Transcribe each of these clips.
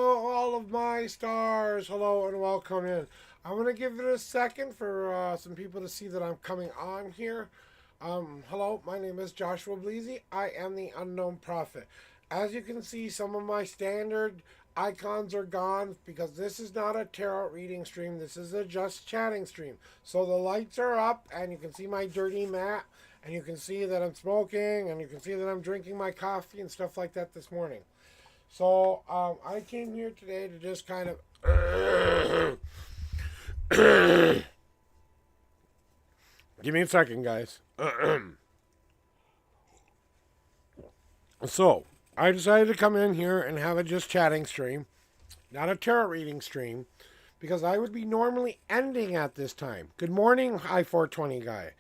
Hello, all of my stars. Hello and welcome in. I'm going to give it a second for some people to see that I'm coming on here. Hello, my name is Joshua Bleasy. I am the Unknown Prophet. As you can see, some of my standard icons are gone because this is not a tarot reading stream. This is a just chatting stream. So the lights are up and you can see my dirty mat and you can see that I'm smoking and you can see that I'm drinking my coffee and stuff like that this morning. So I came here today to just kind of give me a second, guys. So I decided to come in here and have a just chatting stream, not a tarot reading stream, because I would be normally ending at this time. Good morning, I-420 guy.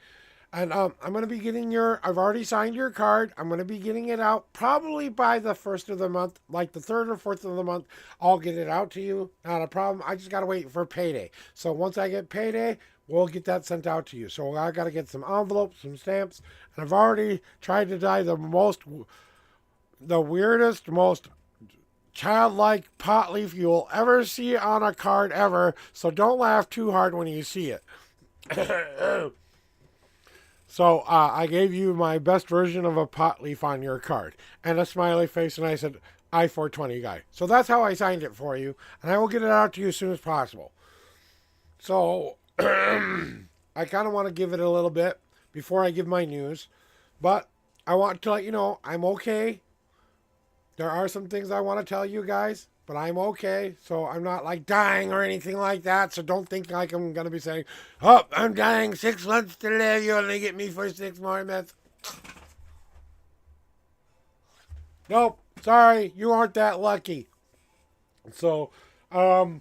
And I'm going to be getting I've already signed your card. I'm going to be getting it out probably by the 1st of the month, like the 3rd or 4th of the month. I'll get it out to you. Not a problem. I just got to wait for payday. So once I get payday, we'll get that sent out to you. So I got to get some envelopes, some stamps. And I've already tried to dye the weirdest, most childlike pot leaf you'll ever see on a card ever. So don't laugh too hard when you see it. So I gave you my best version of a pot leaf on your card and a smiley face, and I said, I-420 guy. So that's how I signed it for you, and I will get it out to you as soon as possible. So I kind of want to give it a little bit before I give my news, but I want to let you know I'm okay. There are some things I want to tell you guys, but I'm okay. So I'm not like dying or anything like that. So don't think like I'm going to be saying, oh, I'm dying, 6 months to live. You only get me for 6 more months. Nope. Sorry. You aren't that lucky. So, I'm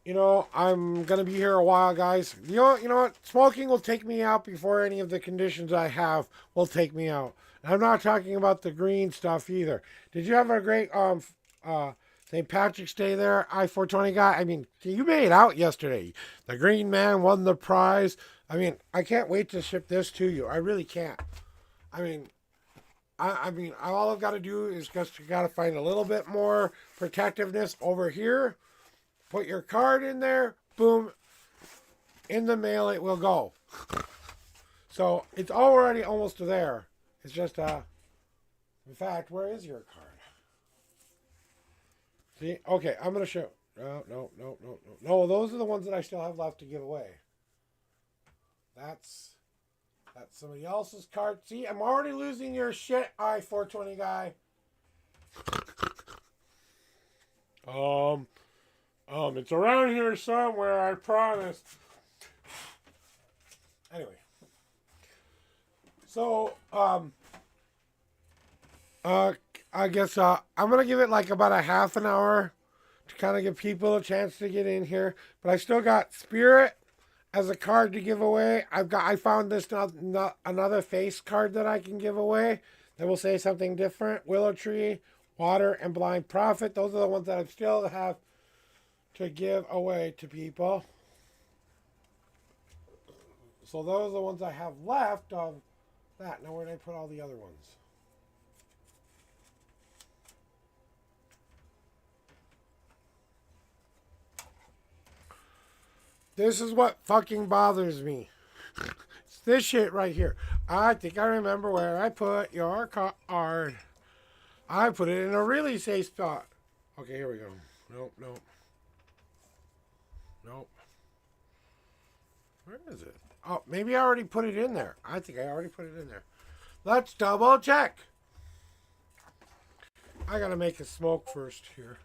going to be here a while, guys. You know what? Smoking will take me out before any of the conditions I have will take me out. And I'm not talking about the green stuff either. Did you have a great St. Patrick's Day there, I-420 guy? I mean, you made out yesterday. The green man won the prize. I mean, I can't wait to ship this to you. I really can't. I mean, all I've got to do is just got to find a little bit more protectiveness over here. Put your card in there. Boom. In the mail it will go. So it's already almost there. It's just, in fact, where is your card? See? Okay, I'm going to show. No, those are the ones that I still have left to give away. That's somebody else's card. See, I'm already losing your shit, I-420 guy. It's around here somewhere, I promise. Anyway. So, I guess, I'm going to give it like about a half an hour to kind of give people a chance to get in here. But I still got Spirit as a card to give away. I found this another face card that I can give away that will say something different. Willow Tree, Water, and Blind Prophet. Those are the ones that I still have to give away to people. So those are the ones I have left of that. Now where did I put all the other ones? This is what fucking bothers me. It's this shit right here. I think I remember where I put your card. I put it in a really safe spot. Okay, here we go. Nope. Where is it? Oh, maybe I already put it in there. I think I already put it in there. Let's double check. I gotta make a smoke first here.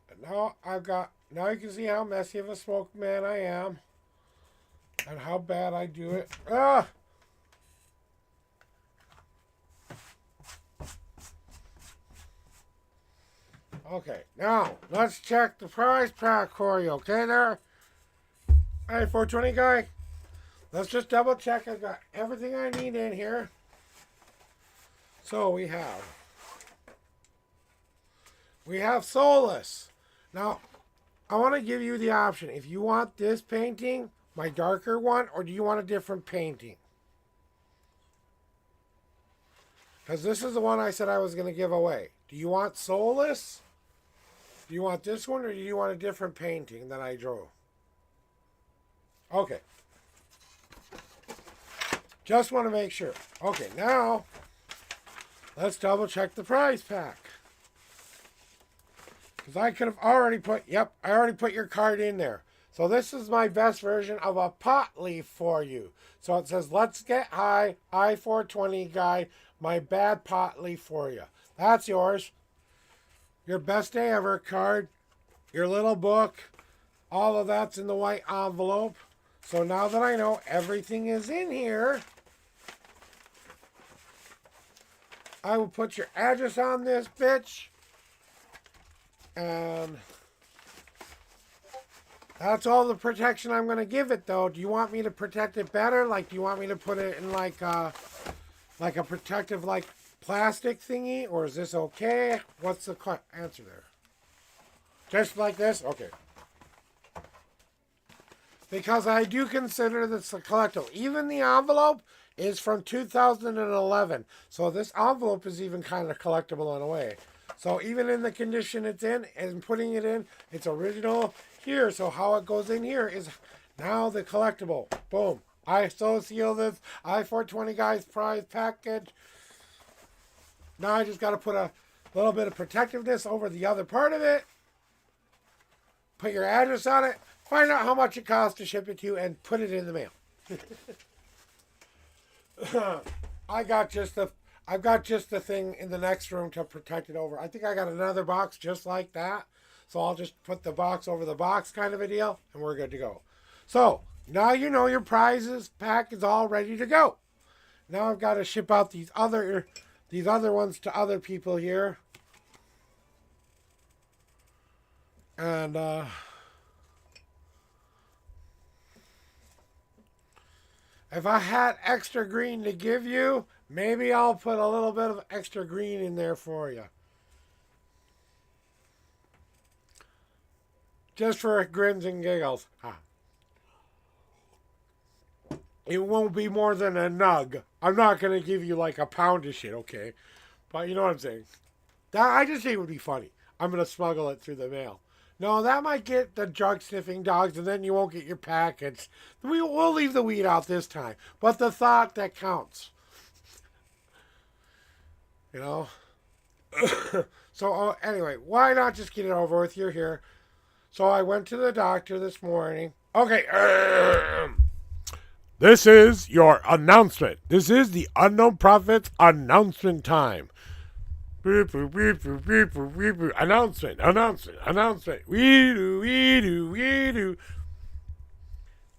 And now you can see how messy of a smoke man I am. And how bad I do it. Ah! Okay, now let's check the prize pack for you, okay there? Alright, 420 guy. Let's just double check. I've got everything I need in here. So we have Soulless. Now, I want to give you the option. If you want this painting, my darker one, or do you want a different painting? Because this is the one I said I was going to give away. Do you want Soulless? Do you want this one, or do you want a different painting that I drew? Okay. Just want to make sure. Okay, now let's double check the prize pack. Because I could have already put, I already put your card in there. So this is my best version of a pot leaf for you. So it says, let's get high, I-420 guide, my bad pot leaf for you. That's yours. Your best day ever card, your little book, all of that's in the white envelope. So now that I know everything is in here, I will put your address on this bitch. And that's all the protection I'm going to give it, though. Do you want me to protect it better? Like, do you want me to put it in like a protective, like, plastic thingy? Or is this okay? What's the answer there? Just like this? Okay. Because I do consider this a collectible. Even the envelope is from 2011. So this envelope is even kind of collectible in a way. So even in the condition it's in and putting it in, it's original here. So how it goes in here is now the collectible. Boom. I so seal this I-420 guys prize package. Now I just got to put a little bit of protectiveness over the other part of it. Put your address on it. Find out how much it costs to ship it to you and put it in the mail. I've got just the thing in the next room to protect it over. I think I got another box just like that. So I'll just put the box over the box kind of a deal, and we're good to go. So now you know your prizes pack is all ready to go. Now I've got to ship out these other ones to other people here. And if I had extra green to give you, maybe I'll put a little bit of extra green in there for you. Just for grins and giggles. It won't be more than a nug. I'm not going to give you like a pound of shit, okay? But you know what I'm saying. I just think it would be funny. I'm going to smuggle it through the mail. No, that might get the drug-sniffing dogs, and then you won't get your packets. We'll leave the weed out this time. But the thought that counts. You know? So, anyway, why not just get it over with? You're here. So I went to the doctor this morning. Okay. This is your announcement. This is the Unknown Prophet's announcement time. Announcement. We do.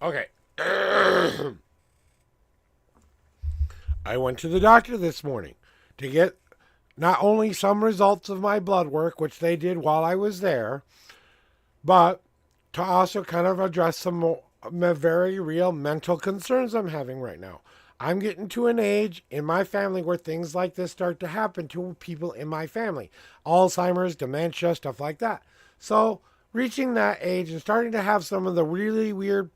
Okay. I went to the doctor this morning to get not only some results of my blood work, which they did while I was there, but to also kind of address some very real mental concerns I'm having right now. I'm getting to an age in my family where things like this start to happen to people in my family. Alzheimer's, dementia, stuff like that. So reaching that age and starting to have some of the really weird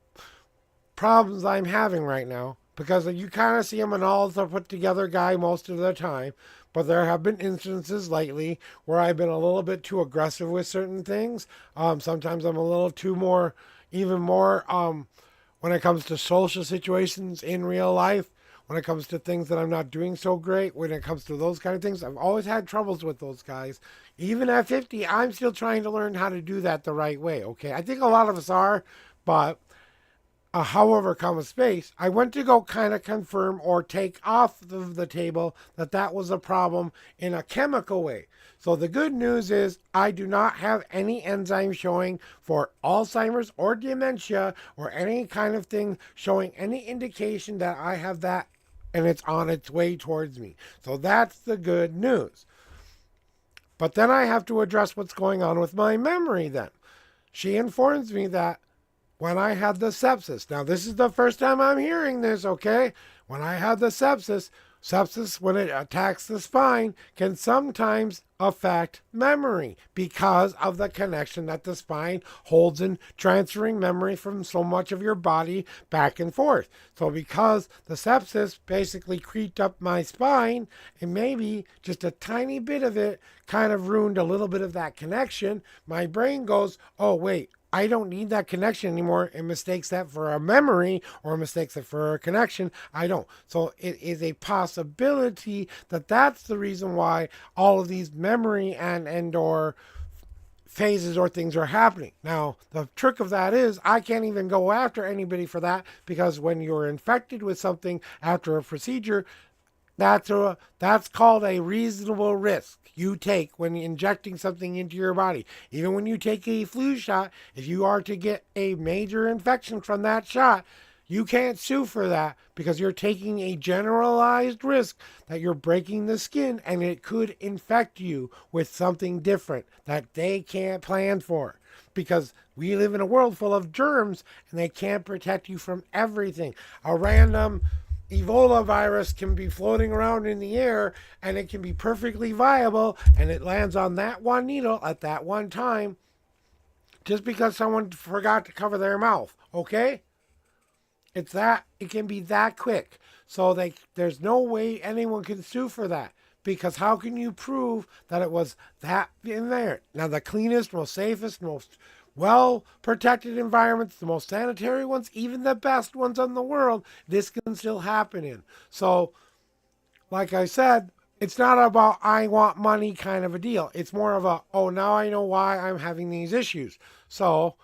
problems I'm having right now, because you kind of see them in all the put together guy most of the time, but there have been instances lately where I've been a little bit too aggressive with certain things. Sometimes I'm a little too even more when it comes to social situations in real life, when it comes to things that I'm not doing so great, when it comes to those kind of things. I've always had troubles with those guys. Even at 50, I'm still trying to learn how to do that the right way, okay? I think a lot of us are, but however comes space, I went to go kind of confirm or take off the table that was a problem in a chemical way. So the good news is I do not have any enzyme showing for Alzheimer's or dementia or any kind of thing showing any indication that I have that and it's on its way towards me. So that's the good news. But then I have to address what's going on with my memory then. She informs me that when I had the sepsis, now this is the first time I'm hearing this, okay? When I had the sepsis, Sepsis, when it attacks the spine, can sometimes affect memory because of the connection that the spine holds in transferring memory from so much of your body back and forth. So because the sepsis basically creeped up my spine, and maybe just a tiny bit of it kind of ruined a little bit of that connection, my brain goes, oh wait, I don't need that connection anymore, and mistakes that for a memory or mistakes that for a connection. I don't. So it is a possibility that that's the reason why all of these memory and or phases or things are happening. Now, the trick of that is I can't even go after anybody for that, because when you're infected with something after a procedure, that's called a reasonable risk you take when injecting something into your body. Even when you take a flu shot, if you are to get a major infection from that shot, you can't sue for that, because you're taking a generalized risk that you're breaking the skin and it could infect you with something different that they can't plan for, because we live in a world full of germs and they can't protect you from everything. A random Ebola virus can be floating around in the air and it can be perfectly viable, and it lands on that one needle at that one time just because someone forgot to cover their mouth. Okay? It can be that quick. So there's no way anyone can sue for that, because how can you prove that it was that in there? Now, the cleanest, most safest, most well protected environments, the most sanitary ones, even the best ones in the world, this can still happen in. So, like I said, it's not about I want money kind of a deal. It's more of a, oh, now I know why I'm having these issues. So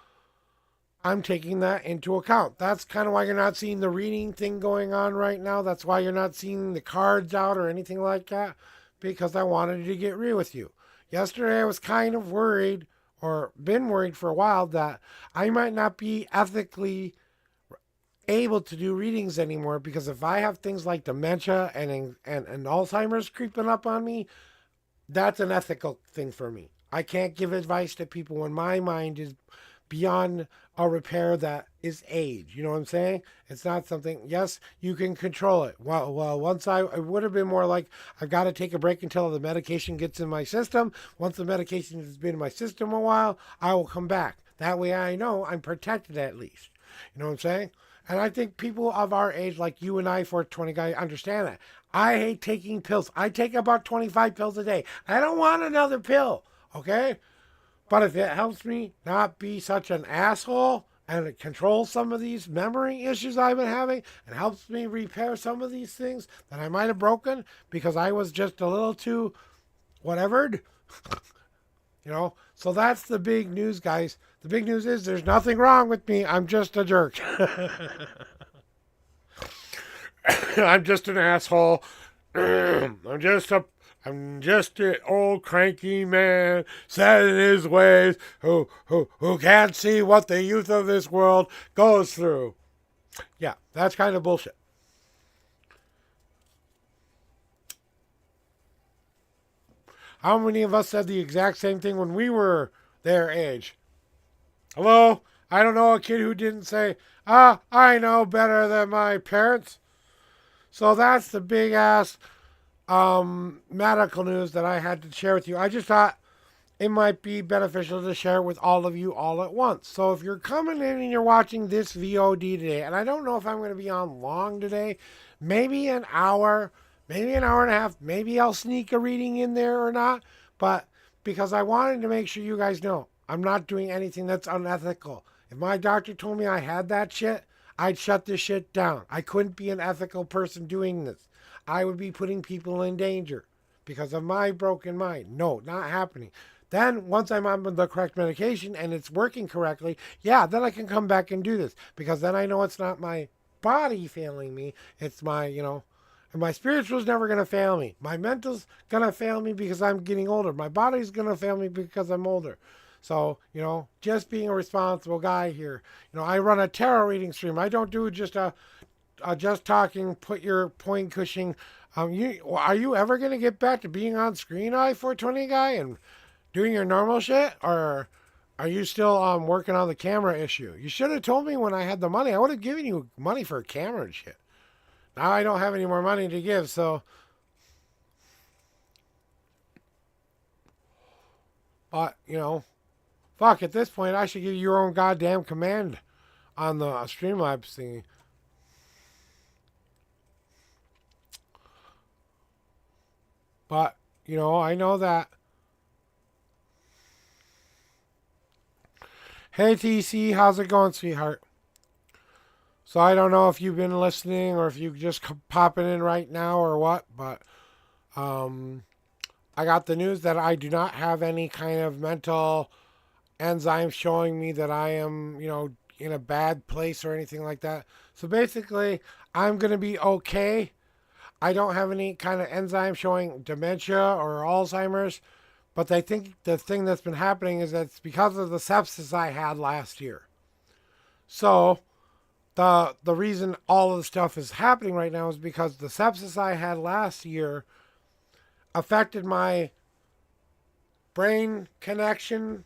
I'm taking that into account. That's kind of why you're not seeing the reading thing going on right now. That's why you're not seeing the cards out or anything like that, because I wanted to get real with you. Yesterday I was kind of worried, or been worried for a while, that I might not be ethically able to do readings anymore, because if I have things like dementia and Alzheimer's creeping up on me, that's an ethical thing for me. I can't give advice to people when my mind is beyond a repair that is age. You know what I'm saying? It's not something, yes, you can control it. Well, once it would have been more like, I've got to take a break until the medication gets in my system. Once the medication has been in my system a while, I will come back. That way I know I'm protected at least. You know what I'm saying? And I think people of our age, like you and I, 420 guy, understand that. I hate taking pills. I take about 25 pills a day. I don't want another pill, okay? But if it helps me not be such an asshole, and it controls some of these memory issues I've been having, and helps me repair some of these things that I might have broken because I was just a little too whatevered, So that's the big news, guys. The big news is there's nothing wrong with me. I'm just a jerk. I'm just an asshole. I'm just an old cranky man set in his ways who can't see what the youth of this world goes through. Yeah, that's kind of bullshit. How many of us said the exact same thing when we were their age? Hello? I don't know a kid who didn't say, I know better than my parents. So that's the big ass medical news that I had to share with you. I just thought it might be beneficial to share it with all of you all at once. So if you're coming in and you're watching this VOD today, and I don't know if I'm going to be on long today, maybe an hour, maybe an hour and a half, maybe I'll sneak a reading in there or not, but because I wanted to make sure you guys know I'm not doing anything that's unethical. If my doctor told me I had that shit, I'd shut this shit down. I couldn't be an ethical person doing this. I would be putting people in danger because of my broken mind. No, not happening. Then once I'm on the correct medication and it's working correctly, yeah, then I can come back and do this, because then I know it's not my body failing me. It's my, and my spiritual's never going to fail me. My mental's going to fail me because I'm getting older. My body's going to fail me because I'm older. So, just being a responsible guy here. I run a tarot reading stream. I don't do just just talking, put your point cushioning. Are you ever going to get back to being on screen, I-420 guy, and doing your normal shit? Or are you still working on the camera issue? You should have told me when I had the money. I would have given you money for a camera and shit. Now I don't have any more money to give, so. But, fuck, at this point, I should give you your own goddamn command on the Streamlabs thing. But, I know that. Hey, TC, how's it going, sweetheart? So I don't know if you've been listening or if you just popping in right now or what, but um, I got the news that I do not have any kind of mental enzymes showing me that I am, in a bad place or anything like that. So basically, I'm going to be okay. I don't have any kind of enzyme showing dementia or Alzheimer's, but I think the thing that's been happening is that it's because of the sepsis I had last year. So the reason all of the stuff is happening right now is because the sepsis I had last year affected my brain connection,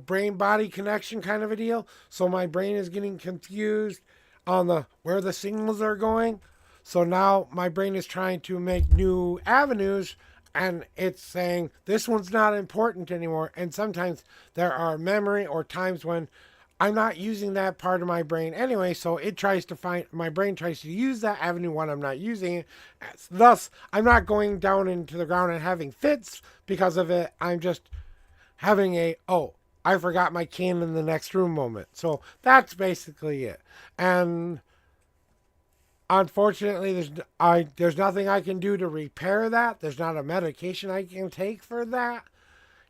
brain body connection kind of a deal. So my brain is getting confused on the where the signals are going. So now my brain is trying to make new avenues and it's saying this one's not important anymore. And sometimes there are memory or times when I'm not using that part of my brain anyway, so it tries to find my brain tries to use that avenue when I'm not using it. Thus, I'm not going down into the ground and having fits because of it. I'm just having I forgot my cane in the next room moment. So that's basically it. And unfortunately, there's nothing I can do to repair that. There's not a medication I can take for that.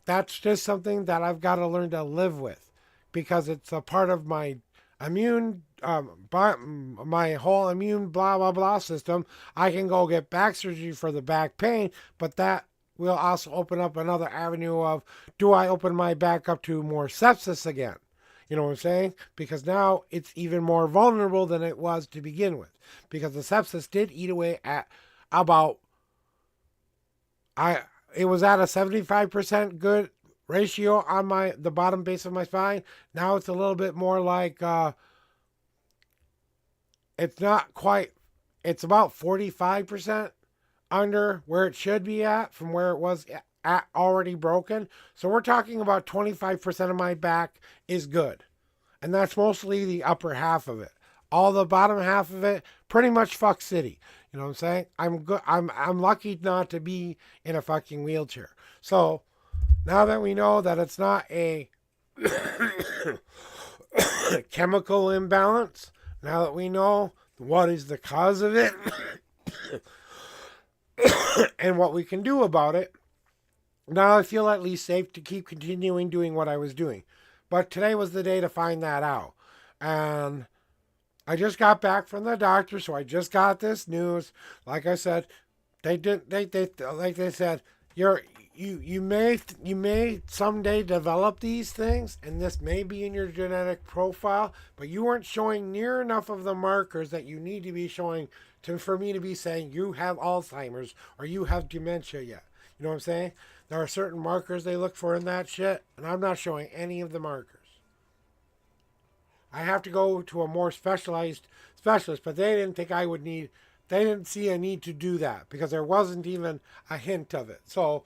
That's just something that I've got to learn to live with because it's a part of my immune, my whole immune blah blah blah system. I can go get back surgery for the back pain, but that will also open up another avenue of do I open my back up to more sepsis again? You know what I'm saying? Because now it's even more vulnerable than it was to begin with. Because the sepsis did eat away at about I it was at a 75% good ratio on the bottom base of my spine. Now it's a little bit more like it's not quite it's about 45% under where it should be at from where it was at already broken. So we're talking about 25% of my back is good. And that's mostly the upper half of it. All the bottom half of it, pretty much fuck city. You know what I'm saying? I'm good. I'm lucky not to be in a fucking wheelchair. So now that we know that it's not a chemical imbalance, now that we know what is the cause of it and what we can do about it, now I feel at least safe to keep continuing doing what I was doing. But today was the day to find that out. And I just got back from the doctor, so I just got this news. Like I said, they said you may someday develop these things, and this may be in your genetic profile, but you weren't showing near enough of the markers that you need to be showing for me to be saying you have Alzheimer's or you have dementia yet. You know what I'm saying? There are certain markers they look for in that shit, and I'm not showing any of the markers. I have to go to a more specialized specialist, but they didn't think I would need, they didn't see a need to do that because there wasn't even a hint of it. So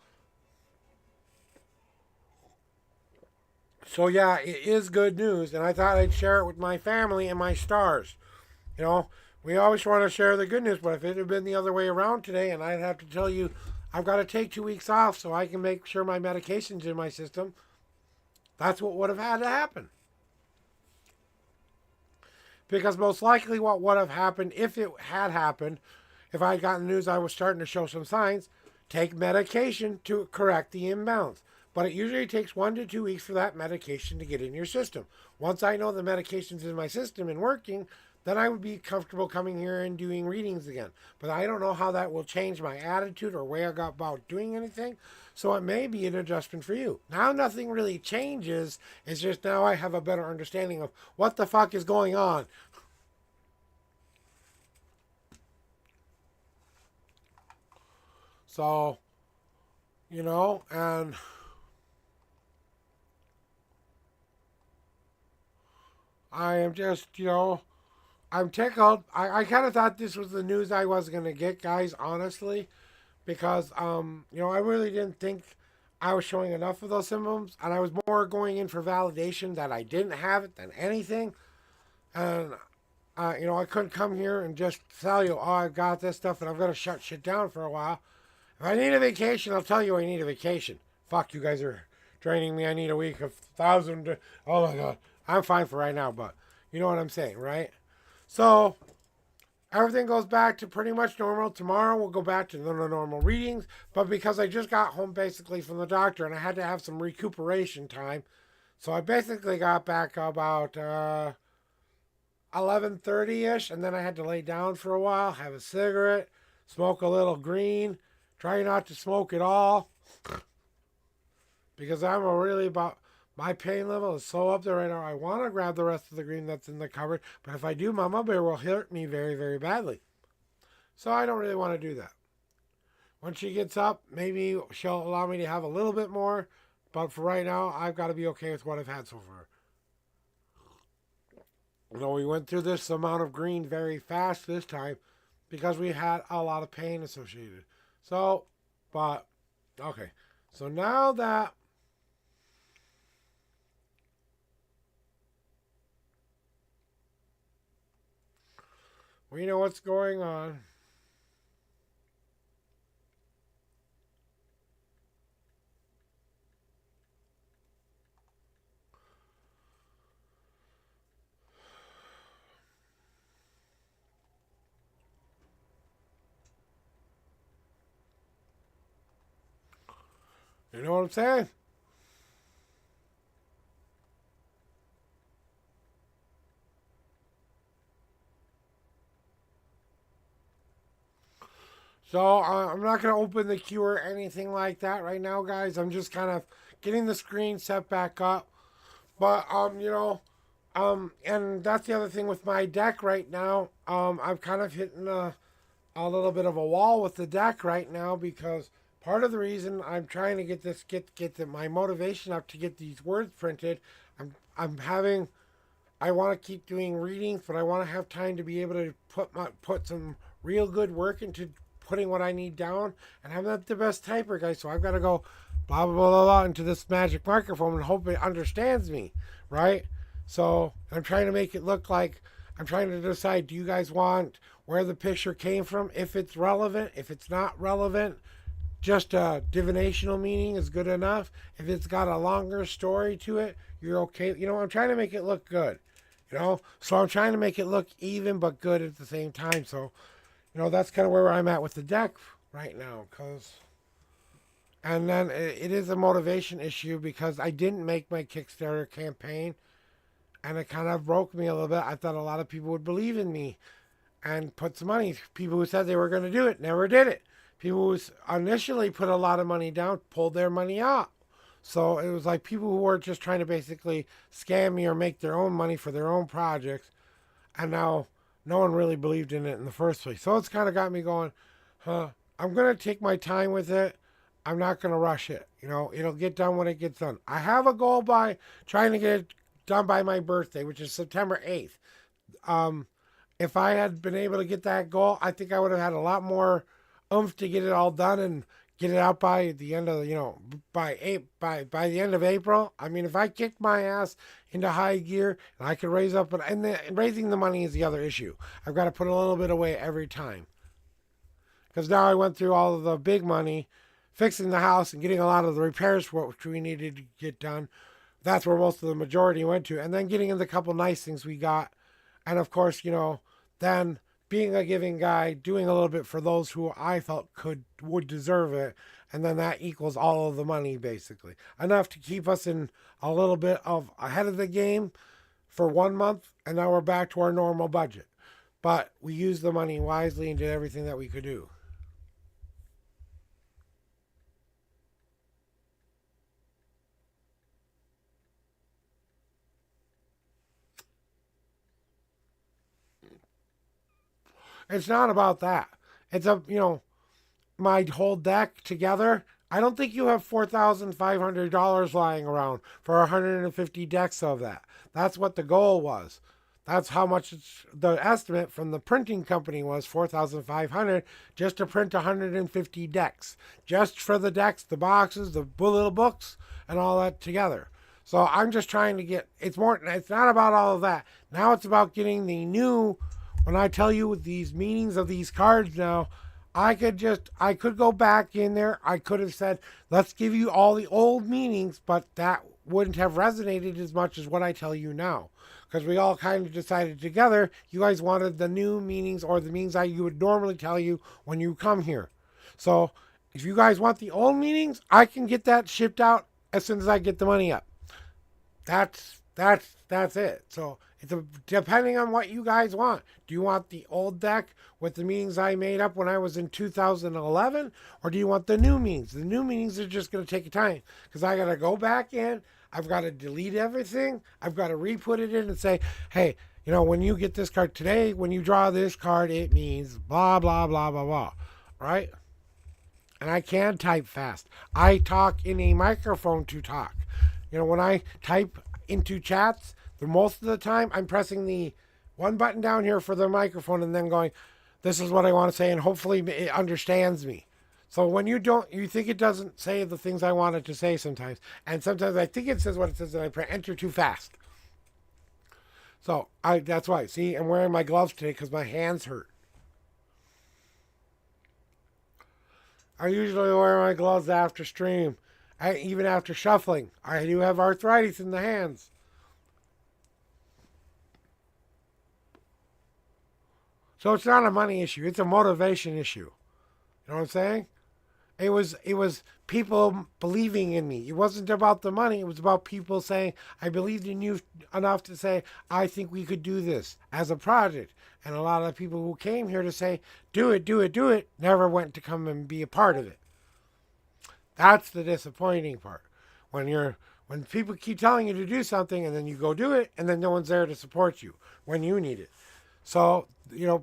yeah, it is good news, and I thought I'd share it with my family and my stars. You know, we always want to share the good news, but if it had been the other way around today, and I'd have to tell you, I've got to take 2 weeks off so I can make sure my medication's in my system, that's what would have had to happen. Because most likely, what would have happened if it had happened, if I had gotten news I was starting to show some signs, take medication to correct the imbalance. But it usually takes 1 to 2 weeks for that medication to get in your system. Once I know the medication's in my system and working, then I would be comfortable coming here and doing readings again. But I don't know how that will change my attitude or way I got about doing anything. So it may be an adjustment for you. Now nothing really changes. It's just now I have a better understanding of what the fuck is going on. So, and I am just, I'm tickled. I kind of thought this was the news I was gonna get, guys. Honestly, because I really didn't think I was showing enough of those symptoms, and I was more going in for validation that I didn't have it than anything. And I couldn't come here and just tell you, oh, I've got this stuff, and I'm gonna shut shit down for a while. If I need a vacation, I'll tell you I need a vacation. Fuck, you guys are draining me. I need a week of thousand. Oh my god, I'm fine for right now, but you know what I'm saying, right? So everything goes back to pretty much normal. Tomorrow we'll go back to the normal readings, but because I just got home basically from the doctor and I had to have some recuperation time, so I basically got back about 11:30 ish, and then I had to lay down for a while, have a cigarette, smoke a little green, try not to smoke at all, because I'm a really about my pain level is so up there right now. I want to grab the rest of the green that's in the cupboard, but if I do, Mama Bear will hurt me very, very badly. So I don't really want to do that. When she gets up, maybe she'll allow me to have a little bit more, but for right now, I've got to be okay with what I've had so far. We went through this amount of green very fast this time because we had a lot of pain associated. So, but, okay. So now that we know what's going on, you know what I'm saying? So I'm not going to open the queue or anything like that right now, guys. I'm just kind of getting the screen set back up. But and that's the other thing with my deck right now. I'm kind of hitting a little bit of a wall with the deck right now because part of the reason I'm trying to get my motivation up to get these words printed. I'm having I want to keep doing readings, but I want to have time to be able to put some real good work into putting what I need down. And I'm not the best typer, guys, so I've got to go blah blah blah blah into this magic microphone and hope it understands me, right? So I'm trying to make it look like I'm trying to decide: do you guys want where the picture came from? If it's relevant, if it's not relevant, just a divinational meaning is good enough. If it's got a longer story to it, you're okay. I'm trying to make it look good. So I'm trying to make it look even but good at the same time. So, that's kind of where I'm at with the deck right now. And then it is a motivation issue because I didn't make my Kickstarter campaign, and it kind of broke me a little bit. I thought a lot of people would believe in me and put some money. People who said they were going to do it never did it. People who initially put a lot of money down pulled their money out. So it was like people who were just trying to basically scam me or make their own money for their own projects. And now no one really believed in it in the first place. So it's kind of got me going, I'm going to take my time with it. I'm not going to rush it. It'll get done when it gets done. I have a goal by trying to get it done by my birthday, which is September 8th. If I had been able to get that goal, I think I would have had a lot more oomph to get it all done and get it out by the end of by the end of April. I mean, if I kicked my ass into high gear and I could raise up, and raising the money is the other issue. I've got to put a little bit away every time because now I went through all of the big money, fixing the house and getting a lot of the repairs which we needed to get done. That's where most of the majority went to, and then getting in the couple nice things we got, and of course, then being a giving guy, doing a little bit for those who I felt would deserve it, and then that equals all of the money basically. Enough to keep us in a little bit of ahead of the game for 1 month, and now we're back to our normal budget. But we used the money wisely and did everything that we could do. It's not about that. It's my whole deck together. I don't think you have $4,500 lying around for 150 decks of that. That's what the goal was. That's how much the estimate from the printing company was, 4,500 just to print 150 decks. Just for the decks, the boxes, the little books, and all that together. So I'm just trying to get, it's not about all of that. Now it's about getting the new, when I tell you these meanings of these cards now, I could go back in there. I could have said, let's give you all the old meanings, but that wouldn't have resonated as much as what I tell you now. Because we all kind of decided together, you guys wanted the new meanings or the meanings you would normally tell you when you come here. So if you guys want the old meanings, I can get that shipped out as soon as I get the money up. That's it. So it's depending on what you guys want. Do you want the old deck with the meanings I made up when I was in 2011, or do you want the new meanings? The new meanings are just going to take time because I got to go back in. I've got to delete everything. I've got to re-put it in and say, hey, when you get this card today, when you draw this card, it means blah blah blah blah blah, right? And I can type fast. I talk in a microphone to talk. When I type into chats, the most of the time I'm pressing the one button down here for the microphone and then going, this is what I want to say, and hopefully it understands me. So when you think it doesn't say the things I want it to say sometimes. And sometimes I think it says what it says and I press enter too fast. So that's why. See, I'm wearing my gloves today because my hands hurt. I usually wear my gloves after stream. Even after shuffling. I do have arthritis in the hands. So it's not a money issue. It's a motivation issue. You know what I'm saying? It was people believing in me. It wasn't about the money. It was about people saying, I believed in you enough to say, I think we could do this as a project. And a lot of people who came here to say, do it, do it, do it, never went to come and be a part of it. That's the disappointing part. When people keep telling you to do something and then you go do it and then no one's there to support you when you need it. So,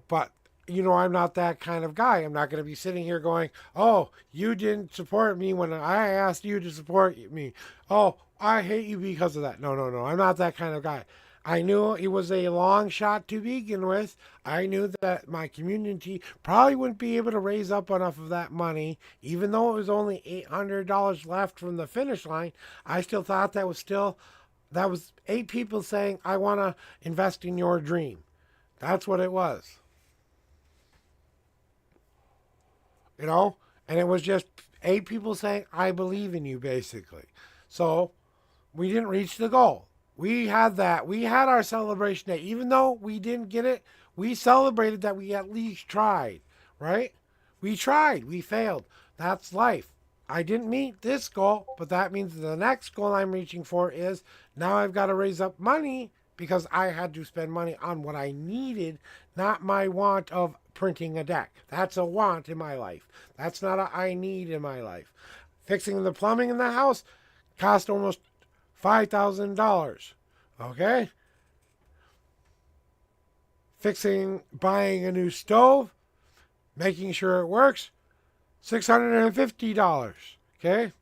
but I'm not that kind of guy. I'm not going to be sitting here going, oh, you didn't support me when I asked you to support me. Oh, I hate you because of that. No. I'm not that kind of guy. I knew it was a long shot to begin with. I knew that my community probably wouldn't be able to raise up enough of that money, even though it was only $800 left from the finish line. I still thought that was 8 people saying, I want to invest in your dream. That's what it was. And it was just 8 people saying, I believe in you, basically. So we didn't reach the goal. We had that. We had our celebration day. Even though we didn't get it, we celebrated that we at least tried, right? We tried. We failed. That's life. I didn't meet this goal, but that means the next goal I'm reaching for is now I've got to raise up money because I had to spend money on what I needed, not my want of printing a deck. That's a want in my life. That's not a I need in my life. Fixing the plumbing in the house cost almost $5,000. Okay? Buying a new stove, making sure it works, $650. Okay?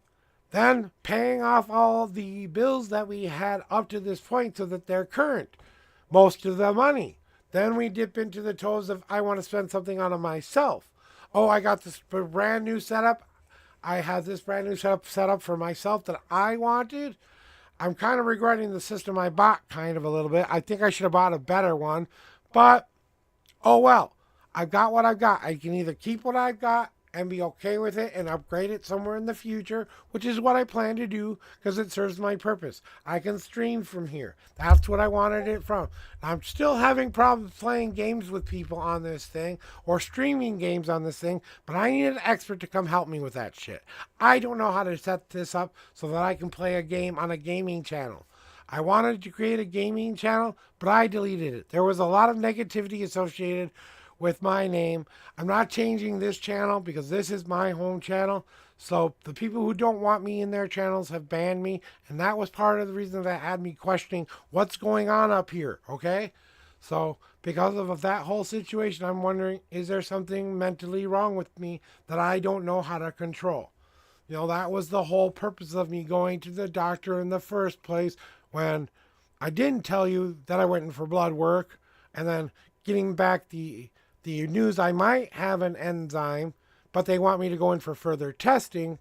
Then paying off all the bills that we had up to this point so that they're current. Most of the money. Then we dip into the toes of I want to spend something on myself. Oh, I got this brand new setup. I had this brand new setup set up for myself that I wanted. I'm kind of regretting the system I bought kind of a little bit. I think I should have bought a better one. But, oh well. I've got what I've got. I can either keep what I've got and be okay with it and upgrade it somewhere in the future, which is what I plan to do because it serves my purpose. I can stream from here. That's what I wanted it from. I'm still having problems playing games with people on this thing or streaming games on this thing, but I need an expert to come help me with that shit. I don't know how to set this up so that I can play a game on a gaming channel. I wanted to create a gaming channel, but I deleted it. There was a lot of negativity associated with my name. I'm not changing this channel because this is my home channel. So the people who don't want me in their channels have banned me. And that was part of the reason that had me questioning what's going on up here. Okay. So because of that whole situation, I'm wondering, is there something mentally wrong with me that I don't know how to control? That was the whole purpose of me going to the doctor in the first place when I didn't tell you that I went in for blood work, and then getting back the news I might have an enzyme, but they want me to go in for further testing.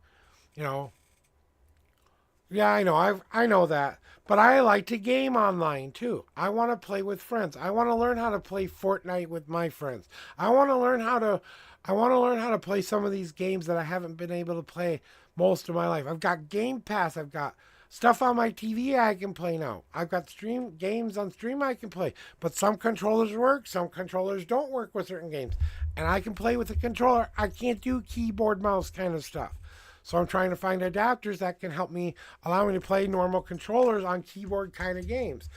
You know, yeah, I know. I know that. But I like to game online too. I want to play with friends. I want to learn how to play Fortnite with my friends. I want to learn how to play some of these games that I haven't been able to play most of my life. I've got Game Pass. I've got stuff on my TV I can play now. I've got stream games on stream I can play. But some controllers work, some controllers don't work with certain games. And I can play with a controller. I can't do keyboard mouse kind of stuff. So I'm trying to find adapters that can help me, allow me to play normal controllers on keyboard kind of games.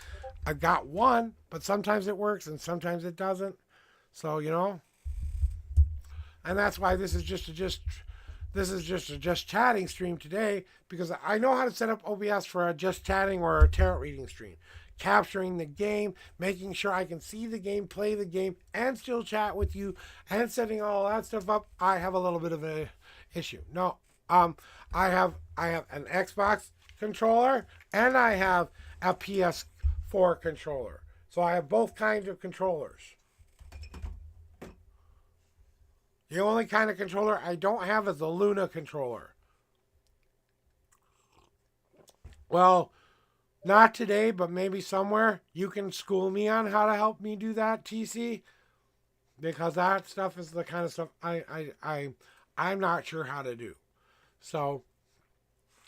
I've got one, but sometimes it works and sometimes it doesn't. So and that's why this is just a just chatting stream today, because I know how to set up OBS for a just chatting or a tarot reading stream. Capturing the game, making sure I can see the game, play the game, and still chat with you, and setting all that stuff up. I have a little bit of a issue. No, I have an Xbox controller and I have a PS4 controller. So I have both kinds of controllers. The only kind of controller I don't have is the Luna controller. Well, not today, but maybe somewhere you can school me on how to help me do that, TC, because that stuff is the kind of stuff I'm not sure how to do. So,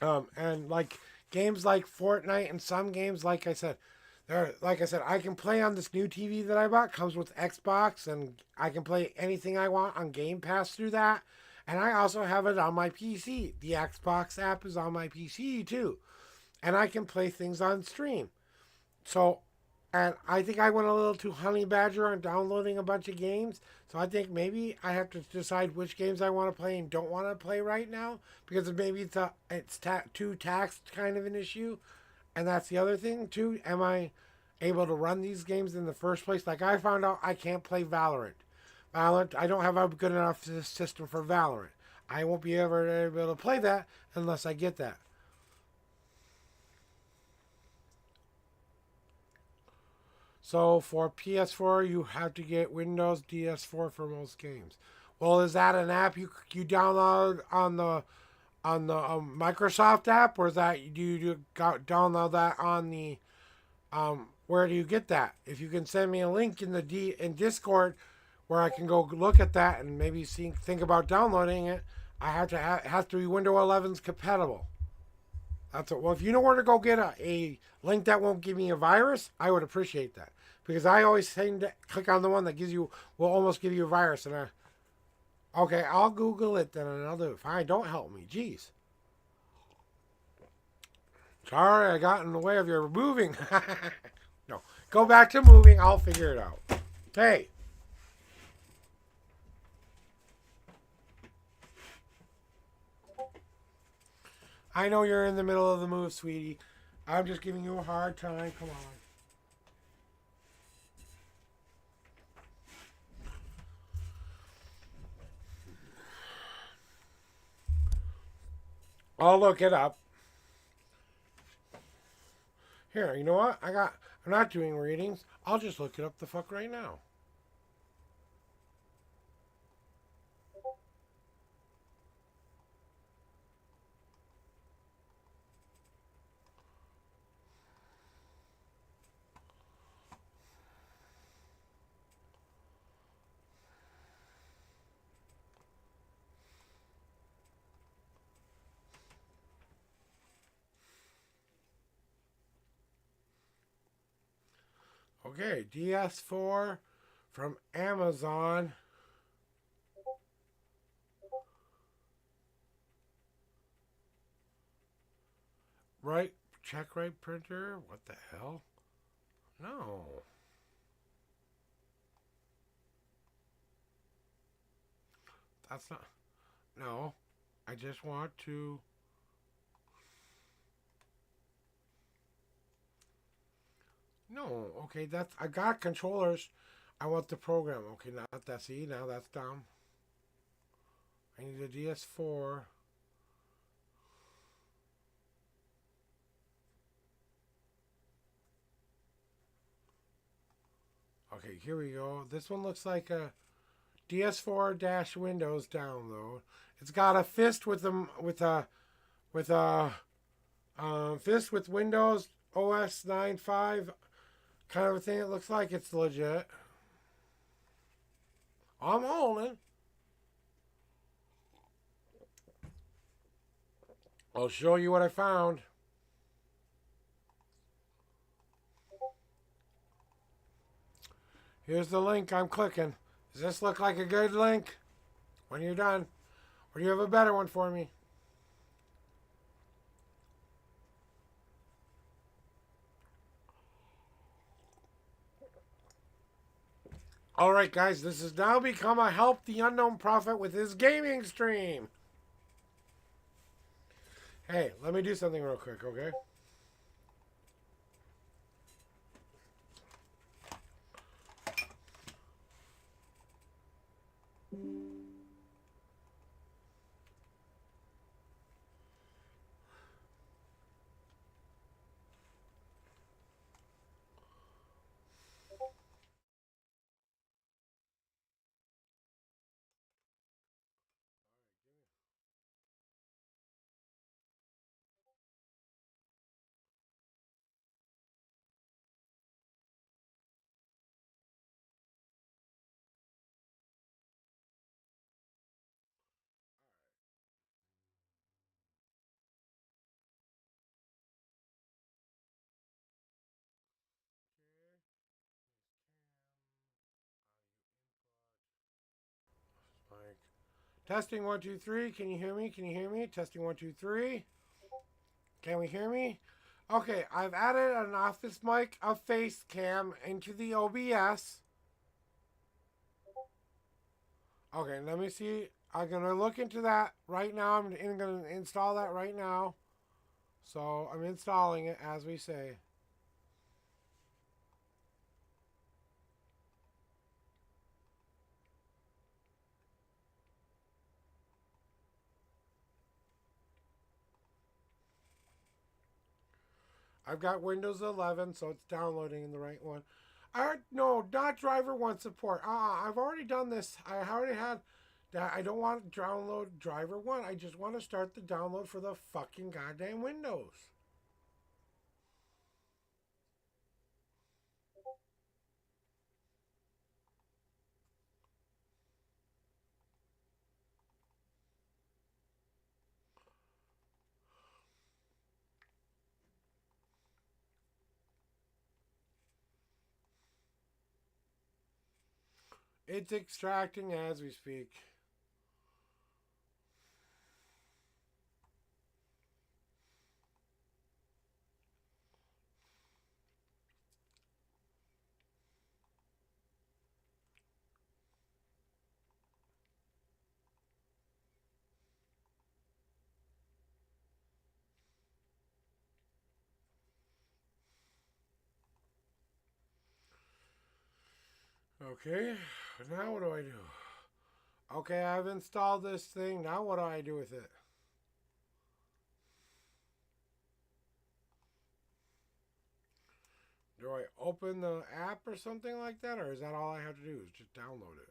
and like games like Fortnite and some games, I can play on this new TV that I bought. Comes with Xbox, and I can play anything I want on Game Pass through that. And I also have it on my PC. The Xbox app is on my PC too, and I can play things on stream. So, and I think I went a little too honey badger on downloading a bunch of games. So I think maybe I have to decide which games I want to play and don't want to play right now, because maybe it's too taxed kind of an issue. And that's the other thing too. Am I able to run these games in the first place? Like I found out I can't play Valorant. I don't have a good enough system for Valorant. I won't be ever able to play that unless I get that. So for PS4, you have to get Windows DS4 for most games. Well, is that an app you download on the Microsoft app, or is that download that on the where do you get that? If you can send me a link in in Discord where I can go look at that and maybe think about downloading it, I have to it has to be Windows 11's compatible. That's it. Well, if you know where to go get a link that won't give me a virus, I would appreciate that, because I always tend to click on the one that will almost give you a virus, and okay, I'll Google it then and I'll do it. Fine, don't help me. Jeez. Sorry, I got in the way of your moving. No, go back to moving. I'll figure it out. Hey. I know you're in the middle of the move, sweetie. I'm just giving you a hard time. Come on. I'll look it up. Here, you know what? I'm not doing readings. I'll just look it up the fuck right now. Okay, DS4 from Amazon. Right, check right printer. What the hell? No. That's not. No. I just want to. No. Okay, I got controllers. I want the program. Okay, not that. See, now that's down. I need a DS4. Okay, here we go. This one looks like a DS4 Windows download. It's got a fist with a fist with Windows OS 9.5 kind of a thing. It looks like it's legit. I'm holding. I'll show you what I found. Here's the link I'm clicking. Does this look like a good link? When you're done. Or do you have a better one for me? Alright guys, this has now become a Help the Unknown Prophet with his gaming stream. Hey, let me do something real quick, okay? Like, testing 1 2 3. Can you hear me? Can you hear me? Testing 1 2 3. Can we hear me? Okay, I've added an office mic, a face cam into the OBS. Okay, let me see. I'm gonna look into that right now. I'm gonna install that right now. So I'm installing it as we say. I've got Windows 11, so it's downloading in the right one. No, not driver one support. I've already done this. I already had that. I don't want to download driver one. I just want to start the download for the fucking goddamn Windows. It's extracting as we speak. Okay, now what do I do? Okay, I've installed this thing. Now what do I do with it? Do I open the app or something like that? Or is that all I have to do is just download it?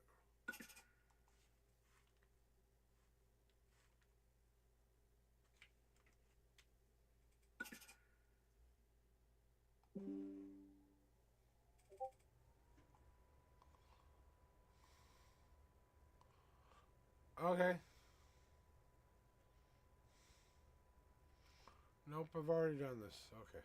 Okay. Nope, I've already done this. Okay.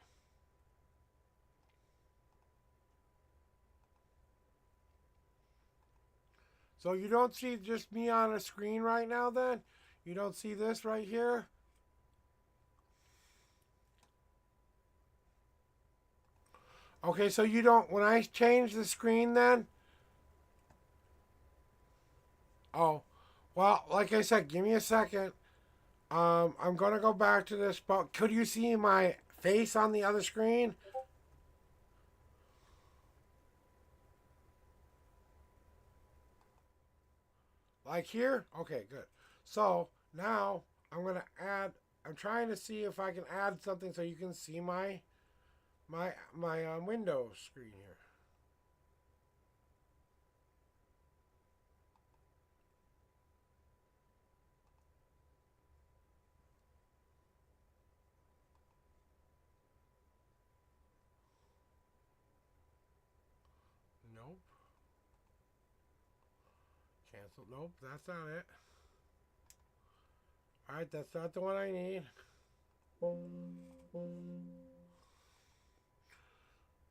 So you don't see just me on a screen right now then? You don't see this right here? Okay, so you don't, when I change the screen then? Oh, well, like I said, give me a second. I'm gonna go back to this, but could you see my face on the other screen? Like here? Okay, good. So now I'm gonna add. I'm trying to see if I can add something so you can see my window screen here. Nope, that's not it. Alright, that's not the one I need.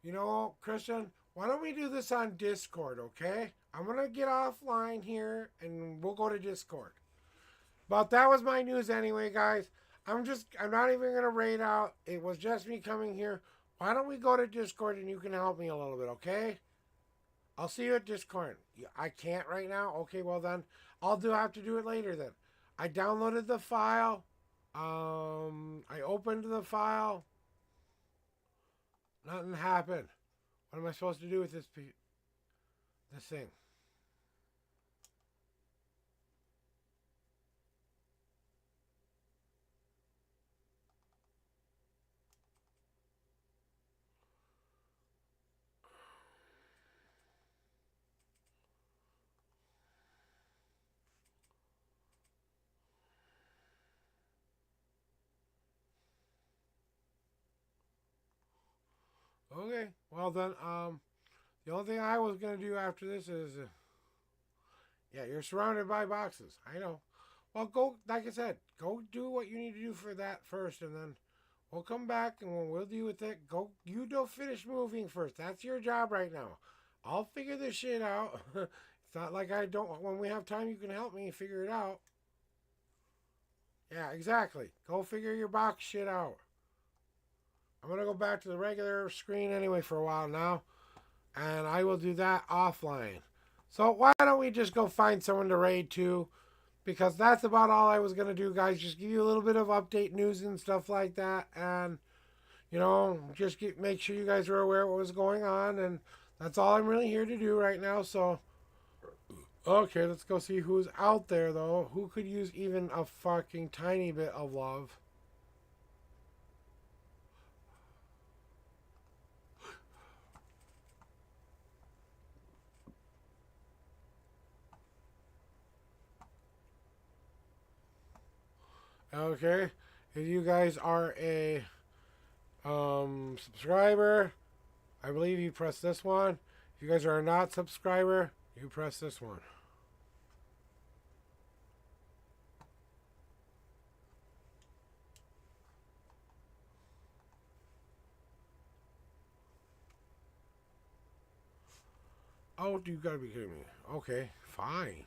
You know, Christian, why don't we do this on Discord, okay? I'm going to get offline here and we'll go to Discord. But that was my news anyway, guys. I'm not even going to raid out. It was just me coming here. Why don't we go to Discord and you can help me a little bit, okay? I'll see you at Discord. I can't right now? Okay, well then, have to do it later then. I downloaded the file. I opened the file. Nothing happened. What am I supposed to do with this thing? Okay, well then, the only thing I was gonna do after this is, yeah, you're surrounded by boxes. I know. Well, go, like I said, go do what you need to do for that first, and then we'll come back and we'll deal with it. Go, you don't finish moving first. That's your job right now. I'll figure this shit out. It's not like I don't. When we have time, you can help me figure it out. Yeah, exactly. Go figure your box shit out. I'm going to go back to the regular screen anyway for a while now. And I will do that offline. So why don't we just go find someone to raid to? Because that's about all I was going to do, guys. Just give you a little bit of update news and stuff like that. And, you know, just make sure you guys are aware of what was going on. And that's all I'm really here to do right now. So, okay, let's go see who's out there, though. Who could use even a fucking tiny bit of love? Okay, if you guys are a subscriber, I believe you press this one. If you guys are not subscriber, you press this one. Oh, you gotta be kidding me. Okay, fine.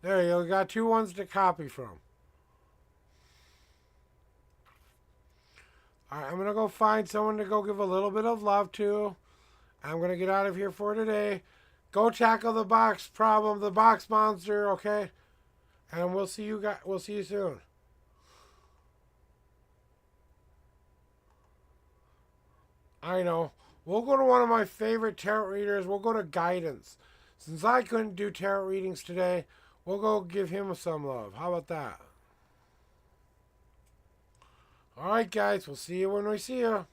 There you go. We got two ones to copy from. Alright, I'm going to go find someone to go give a little bit of love to. I'm going to get out of here for today. Go tackle the box problem, the box monster, okay? And we'll see you guys. We'll see you soon. I know. We'll go to one of my favorite tarot readers. We'll go to Guidance. Since I couldn't do tarot readings today, we'll go give him some love. How about that? Alright, guys. We'll see you when we see you.